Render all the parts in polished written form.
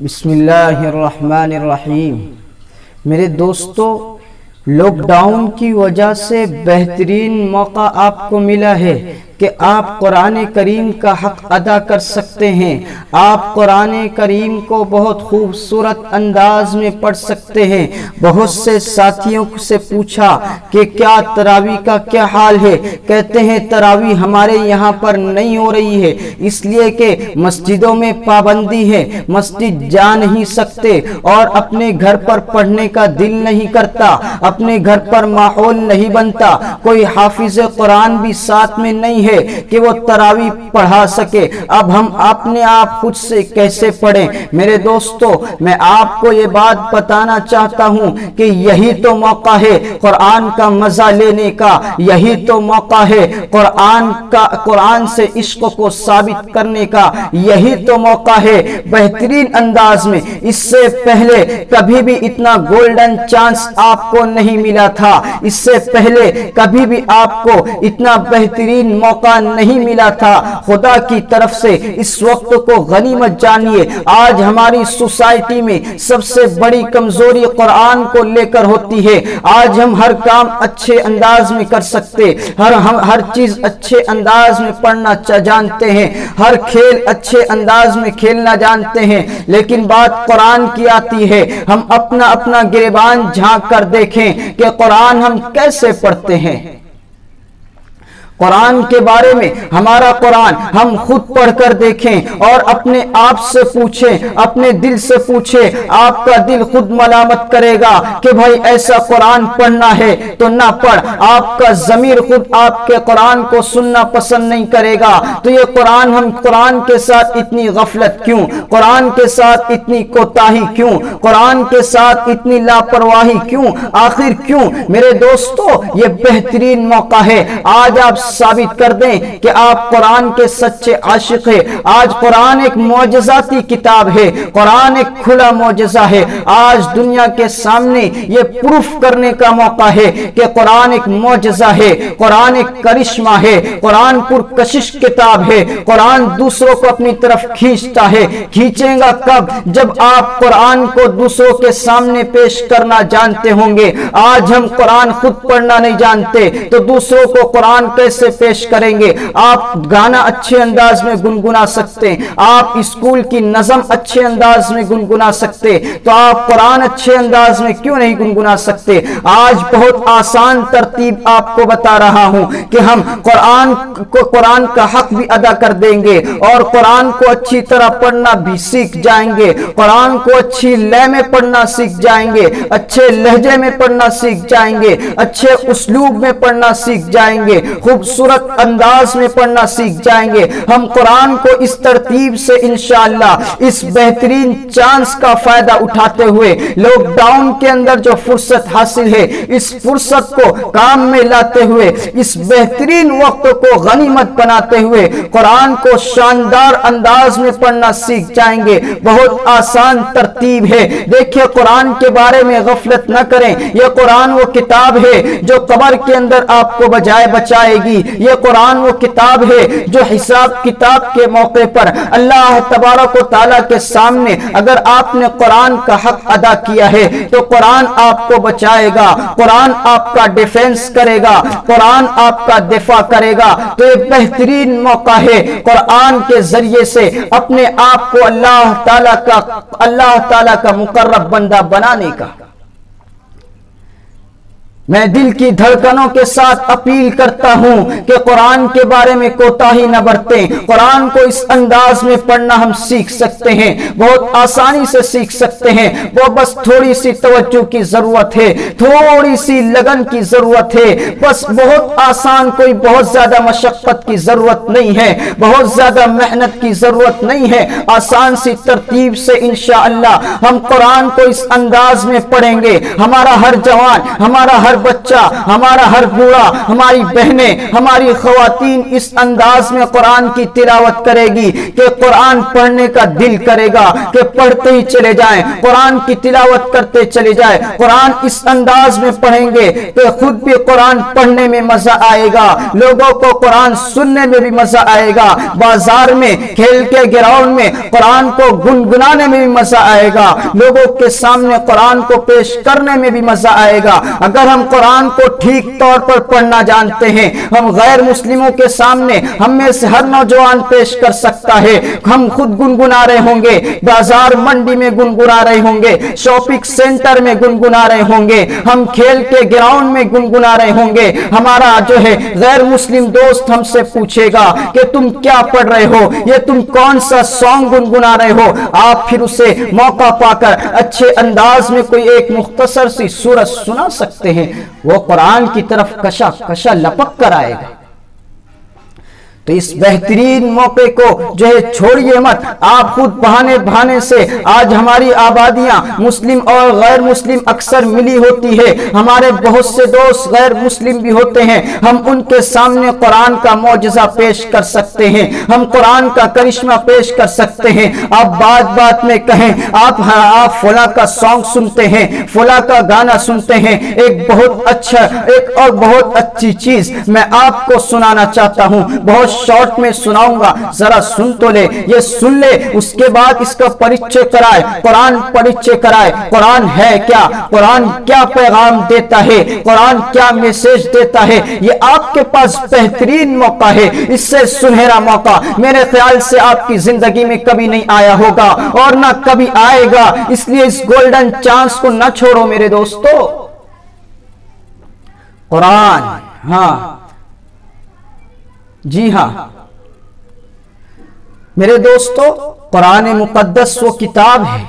بسم اللہ الرحمن الرحیم۔ میرے دوستو، لاک ڈاؤن کی وجہ سے بہترین موقع آپ کو ملا ہے کہ آپ قرآن کریم کا حق ادا کر سکتے ہیں۔ آپ قرآن کریم کو بہت خوبصورت انداز میں پڑھ سکتے ہیں۔ بہت سے ساتھیوں سے پوچھا کہ کیا تراویح کا کیا حال ہے؟ کہتے ہیں تراویح ہمارے یہاں پر نہیں ہو رہی ہے، اس لیے کہ مسجدوں میں پابندی ہے، مسجد جا نہیں سکتے اور اپنے گھر پر پڑھنے کا دل نہیں کرتا، اپنے گھر پر ماحول نہیں بنتا، کوئی حافظ قرآن بھی ساتھ میں نہیں ہے کہ وہ تراویح پڑھا سکے۔ اب ہم اپنے آپ خود سے کیسے پڑھیں؟ میرے دوستو، میں آپ کو یہ بات بتانا چاہتا ہوں کہ یہی تو موقع ہے قرآن کا مزہ لینے کا، یہی تو موقع ہے قرآن سے عشق کو ثابت کرنے کا، یہی تو موقع ہے بہترین انداز میں۔ اس سے پہلے کبھی بھی اتنا گولڈن چانس آپ کو نہیں ملا تھا، اس سے پہلے کبھی بھی آپ کو اتنا بہترین موقع نہیں ملا تھا۔ خدا کی طرف سے اس وقت کو غنیمت جانیے۔ آج ہماری سوسائٹی میں سب سے بڑی کمزوری قرآن کو لے کر ہوتی ہے۔ آج ہم ہر کام اچھے انداز میں کر سکتے، ہر چیز اچھے انداز میں پڑھنا جانتے ہیں، ہر کھیل اچھے انداز میں کھیلنا جانتے ہیں، لیکن بات قرآن کی آتی ہے۔ ہم اپنا گریبان جھانک کر دیکھیں کہ قرآن ہم کیسے پڑھتے ہیں۔ قرآن کے بارے میں ہمارا قرآن ہم خود پڑھ کر دیکھیں اور اپنے آپ سے پوچھیں، اپنے دل سے پوچھیں۔ آپ کا دل خود ملامت کرے گا کہ بھائی ایسا قرآن پڑھنا ہے تو نہ پڑھ۔ آپ کا ضمیر خود آپ کے قرآن کو سننا پسند نہیں کرے گا۔ تو یہ ہم قرآن کے ساتھ اتنی غفلت کیوں؟ قرآن کے ساتھ اتنی کوتاہی کیوں؟ قرآن کے ساتھ اتنی لاپرواہی کیوں؟ آخر کیوں؟ میرے دوستو، یہ بہترین موقع ہے۔ آج آپ ثابت کر دیں کہ آپ قرآن کے سچے عاشق ہیں۔ آج قرآن ایک معجزاتی کتاب ہے، قرآن ایک کھلا معجزہ ہے۔ آج دنیا کے سامنے یہ پروف کرنے کا موقع ہے کہ قرآن ایک معجزہ ہے، قرآن ایک کرشمہ ہے، قرآن پرکشش کتاب ہے۔ قرآن دوسروں کو اپنی طرف کھینچتا ہے۔ کھینچے گا کب؟ جب آپ قرآن کو دوسروں کے سامنے پیش کرنا جانتے ہوں گے۔ آج ہم قرآن خود پڑھنا نہیں جانتے تو دوسروں کو قرآن کیسے پیش کریں گے؟ آپ گانا اچھے انداز میں گنگنا سکتے ہیں، آپ اسکول کی نظم اچھے انداز میں گنگنا سکتے، تو آپ قرآن اچھے انداز میں کیوں نہیں گنگنا سکتے؟ آج بہت آسان ترتیب آپ کو بتا رہا ہوں کہ ہم قرآن کا حق بھی ادا کر دیں گے اور قرآن کو اچھی طرح پڑھنا بھی سیکھ جائیں گے، قرآن کو اچھی لے میں پڑھنا سیکھ جائیں گے، اچھے لہجے میں پڑھنا سیکھ جائیں گے، اچھے اسلوب میں پڑھنا سیکھ جائیں گے، خوبصورت انداز میں پڑھنا سیکھ جائیں گے۔ ہم قرآن کو اس ترتیب سے انشاءاللہ اس بہترین چانس کا فائدہ اٹھاتے ہوئے، لاک ڈاؤن کے اندر جو فرصت حاصل ہے، اس فرصت کو کام میں لاتے ہوئے، اس بہترین وقت کو غنیمت بناتے ہوئے قرآن کو شاندار انداز میں پڑھنا سیکھ جائیں گے۔ بہت آسان ترتیب ہے۔ دیکھیں، قرآن کے بارے میں غفلت نہ کریں۔ یہ قرآن وہ کتاب ہے جو قبر کے اندر آپ کو بچائے گی۔ یہ قرآن وہ کتاب ہے جو حساب کتاب کے موقع پر اللہ تبارک و تعالیٰ کے سامنے اگر آپ نے قرآن کا حق ادا کیا ہے تو قرآن آپ کو بچائے گا، قرآن آپ کا ڈیفینس کرے گا، قرآن آپ کا دفاع کرے گا۔ تو یہ بہترین موقع ہے قرآن کے ذریعے سے اپنے آپ کو اللہ تعالیٰ کا مقرب بندہ بنانے کا۔ میں دل کی دھڑکنوں کے ساتھ اپیل کرتا ہوں کہ قرآن کے بارے میں کوتاہی نہ برتیں۔ قرآن کو اس انداز میں پڑھنا ہم سیکھ سکتے ہیں، بہت آسانی سے سیکھ سکتے ہیں۔ وہ بس تھوڑی سی توجہ کی ضرورت ہے، تھوڑی سی لگن کی ضرورت ہے، بس بہت آسان، کوئی بہت زیادہ مشقت کی ضرورت نہیں ہے، بہت زیادہ محنت کی ضرورت نہیں ہے۔ آسان سی ترتیب سے انشاءاللہ ہم قرآن کو اس انداز میں پڑھیں گے۔ ہمارا ہر جوان، ہمارا ہر بچہ، ہمارا ہر بوڑھا، ہماری بہنیں، ہماری خواتین اس انداز میں قرآن کی تلاوت کرے گی کہ قرآن پڑھنے کا دل کرے گا کہ پڑھتے ہی چلے جائیں، قرآن کی تلاوت کرتے چلے جائیں۔ قرآن اس انداز میں پڑھیں گے کہ خود بھی قرآن پڑھنے میں مزہ آئے گا، لوگوں کو قرآن سننے میں بھی مزہ آئے گا، بازار میں، کھیل کے گراؤنڈ میں قرآن کو گنگنانے میں بھی مزہ آئے گا، لوگوں کے سامنے قرآن کو پیش کرنے میں بھی مزہ آئے گا۔ اگر ہم قرآن کو ٹھیک طور پر پڑھنا جانتے ہیں، ہم غیر مسلموں کے سامنے ہم میں سے ہر نوجوان پیش کر سکتا ہے، ہم خود گنگنا رہے ہوں گے، بازار منڈی میں گنگنا رہے ہوں گے، شاپنگ سینٹر میں گنگنا رہے ہوں گے، ہم کھیل کے گراؤنڈ میں گنگنا رہے ہوں گے۔ ہمارا جو ہے غیر مسلم دوست ہم سے پوچھے گا کہ تم کیا پڑھ رہے ہو، یہ تم کون سا سانگ گنگنا رہے ہو؟ آپ پھر اسے موقع پا کر اچھے انداز میں کوئی ایک مختصر سی سورت سنا سکتے ہیں، وہ قرآن کی طرف کشا کشا لپک کر آئے گا۔ تو اس بہترین موقع کو جو ہے چھوڑیے مت۔ آپ خود بہانے سے آج ہماری آبادیاں مسلم اور غیر مسلم اکثر ملی ہوتی ہے، ہمارے بہت سے دوست غیر مسلم بھی ہوتے ہیں، ہم ان کے سامنے قرآن کا معجزہ پیش کر سکتے ہیں، ہم قرآن کا کرشمہ پیش کر سکتے ہیں۔ آپ بات میں کہیں آپ فلاں کا سانگ سنتے ہیں، فلاں کا گانا سنتے ہیں، ایک اور بہت اچھی چیز میں آپ کو سنانا چاہتا ہوں، بہت شارٹ میں سناؤں گا، ذرا سن تو لے، یہ سن لے، اس کے بعد اس کا پریچے کرائے، قرآن پریچے کرائے۔ قرآن ہے کیا؟ قرآن کیا پیغام دیتا ہے؟ قرآن کیا میسج دیتا ہے؟ یہ آپ کے پاس بہترین موقع ہے، اس سے سنہرا موقع میرے خیال سے آپ کی زندگی میں کبھی نہیں آیا ہوگا اور نہ کبھی آئے گا، اس لیے اس گولڈن چانس کو نہ چھوڑو میرے دوستو۔ قرآن، ہاں جی ہاں میرے دوستو، قرآن مقدس وہ کتاب ہے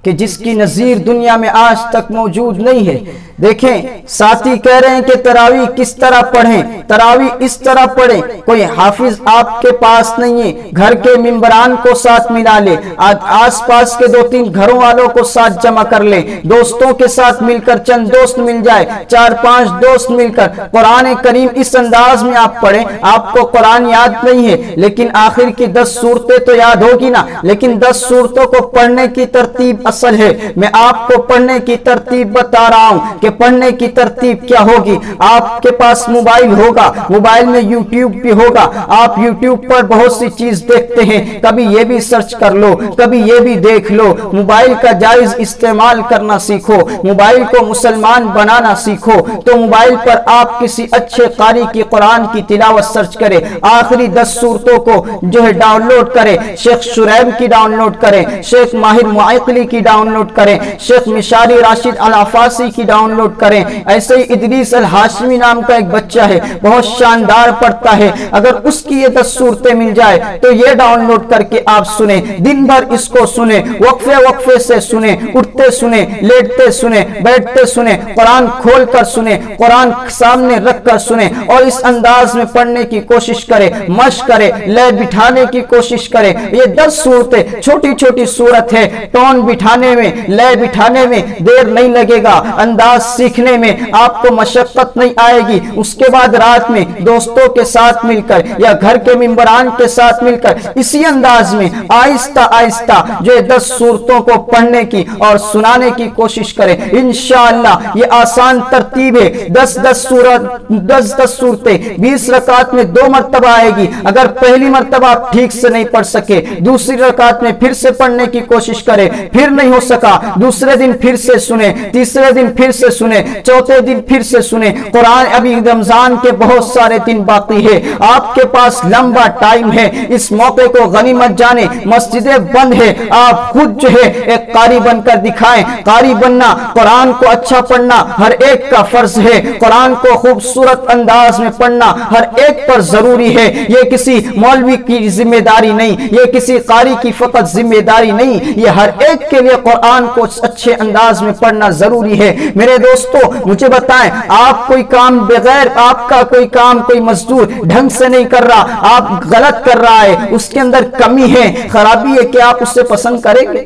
کہ جس کی نظیر دنیا میں آج تک موجود نہیں ہے۔ دیکھیں ساتھی کہہ رہے ہیں کہ تراویح کس طرح پڑھیں، تراویح اس طرح پڑھیں۔ کوئی حافظ آپ کے پاس نہیں ہے، گھر کے ممبران کو ساتھ ملا لے، آس پاس کے 2-3 گھروں والوں کو ساتھ جمع کر لے، دوستوں کے ساتھ مل کر چند دوست مل جائے، 4-5 دوست مل کر قرآن کریم اس انداز میں آپ پڑھیں۔ آپ کو قرآن یاد نہیں ہے لیکن آخر کی 10 سورتیں تو یاد ہوگی نا، لیکن 10 سورتوں کو پڑھنے کی ترتیب اصل ہے۔ میں آپ کو پڑھنے کی ترتیب بتا رہا ہوں کہ پڑھنے کی ترتیب کیا ہوگی۔ آپ کے پاس موبائل ہوگا، موبائل میں یوٹیوب بھی ہوگا، آپ یوٹیوب پر بہت سی چیز دیکھتے ہیں، کبھی یہ بھی سرچ کر لو، کبھی یہ بھی دیکھ لو۔ موبائل کا جائز استعمال کرنا سیکھو، موبائل کو مسلمان بنانا سیکھو۔ تو موبائل پر آپ کسی اچھے قاری کی قرآن کی تلاوت سرچ کریں، آخری 10 سورتوں کو جو ہے ڈاؤن لوڈ کریں، شیخ شریب کی ڈاؤن لوڈ کریں، شیخ ماہر معقلی کی ڈاؤن لوڈ کریں، شیخ مشاری راشد العفاسی کی ڈاؤن لوڈ کریں۔ ایسے ہی ادریس الہاشمی نام کا ایک بچہ ہے، بہت شاندار پڑھتا ہے، اگر اس کی یہ 10 صورتیں مل جائے تو یہ ڈاؤن لوڈ کر کے آپ سنیں، دن بھر اس کو سنیں، وقفے سے سنیں، اٹھتے سنیں، لیٹتے سنیں، بیٹھتے سنیں، قرآن کھول کر سنیں، قرآن سامنے رکھ کر سنیں اور اس انداز میں پڑھنے کی کوشش کریں، مشق کریں، لے بٹھانے کی کوشش کریں۔ یہ 10 صورتیں چھوٹی چھوٹی صورت ہے، ٹون بٹھانے میں، لے بٹھانے میں دیر نہیں لگے گا، انداز سیکھنے میں آپ کو مشقت نہیں آئے گی۔ اس کے بعد رات میں دوستوں کے ساتھ مل کر یا گھر کے ممبران کے ساتھ مل کر اسی انداز میں آہستہ آہستہ جو 10 صورتوں کو پڑھنے کی اور سنانے کی کوشش کریں۔ انشاءاللہ یہ آسان ترتیب ہے، 10 صورتیں 20 رکعت میں 2 مرتبہ آئے گی۔ اگر پہلی مرتبہ آپ ٹھیک سے نہیں پڑھ سکے، دوسری رکعت میں پھر سے پڑھنے کی کوشش کریں، پھر نہیں ہو سکا دوسرے دن پھر سے سنیں، تیسرے دن پھر سے سنیں، چوتھے دن پھر سے سنیں۔ قرآن ابھی رمضان کے بہت سارے دن باقی ہے، آپ کے پاس لمبا ٹائم ہے، اس موقع کو غنیمت جانے۔ مسجدیں بند ہے، آپ خود جو ہے ایک قاری بن کر دکھائیں۔ قاری بننا، قرآن کو اچھا پڑھنا ہر ایک کا فرض ہے، قرآن کو خوبصورت انداز میں پڑھنا ہر ایک پر ضروری ہے۔ یہ کسی مولوی کی ذمہ داری نہیں، یہ کسی قاری کی فقط ذمہ داری نہیں، یہ ہر ایک کے لیے قرآن کو اچھے انداز میں پڑھنا ضروری ہے۔ میرے دوستو مجھے بتائیں، آپ کوئی کام بغیر آپ کا کوئی مزدور ڈھنگ سے نہیں کر رہا، آپ غلط کر رہا ہے، اس کے اندر کمی ہے، خرابی ہے، کہ آپ اسے پسند کریں گے؟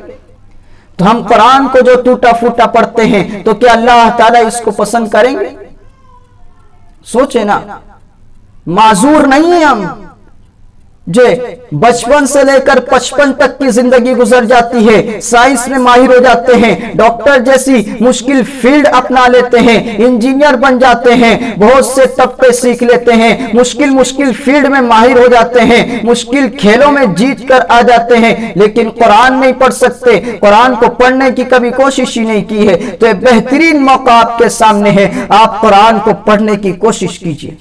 تو ہم قرآن کو جو ٹوٹا پھوٹا پڑھتے ہیں تو کیا اللہ تعالیٰ اس کو پسند کریں گے؟ سوچے نا، معذور نہیں ہیں ہم جو بچپن سے لے کر 55 تک کی زندگی گزر جاتی ہے، سائنس میں ماہر ہو جاتے ہیں، ڈاکٹر جیسی مشکل فیلڈ اپنا لیتے ہیں، انجینئر بن جاتے ہیں، بہت سے طبقے سیکھ لیتے ہیں، مشکل فیلڈ میں ماہر ہو جاتے ہیں، مشکل کھیلوں میں جیت کر آ جاتے ہیں، لیکن قرآن نہیں پڑھ سکتے، قرآن کو پڑھنے کی کبھی کوشش ہی نہیں کی ہے۔ تو یہ بہترین موقع آپ کے سامنے ہے، آپ قرآن کو پڑھنے کی کوشش کیجئے۔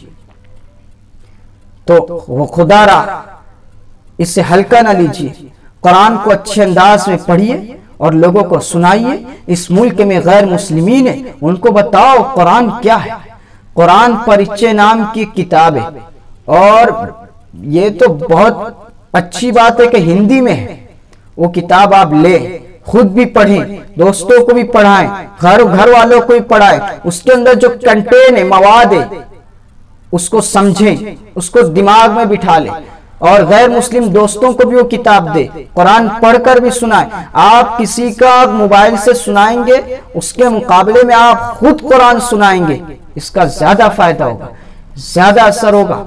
تو وہ خدا را اسے ہلکا نہ لیجئے، قرآن کو اچھے انداز میں پڑھیے اور لوگوں کو سنائیے۔ اس ملک میں غیر مسلمین ہیں، ان کو بتاؤ قرآن کیا ہے۔ قرآن پریچے نام کی کتاب ہے، اور یہ تو بہت اچھی بات ہے کہ ہندی میں ہے، وہ کتاب آپ لیں، خود بھی پڑھیں، دوستوں کو بھی پڑھائیں، گھر والوں کو بھی پڑھائیں، اس کے اندر جو کنٹین ہے، مواد ہے، اس کو سمجھیں، اس کو دماغ میں بٹھا لیں، اور غیر مسلم دوستوں کو بھی وہ کتاب دے، قرآن پڑھ کر بھی سنائیں۔ آپ کسی کا موبائل سے سنائیں گے، اس کے مقابلے میں آپ خود قرآن سنائیں گے، اس کا زیادہ فائدہ ہوگا، زیادہ اثر ہوگا۔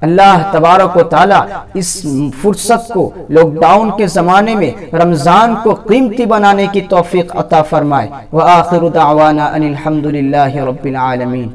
اللہ تبارک و تعالی اس فرصت کو لاک ڈاؤن کے زمانے میں رمضان کو قیمتی بنانے کی توفیق عطا فرمائے۔ وآخر دعوانا ان الحمد للہ رب العالمین۔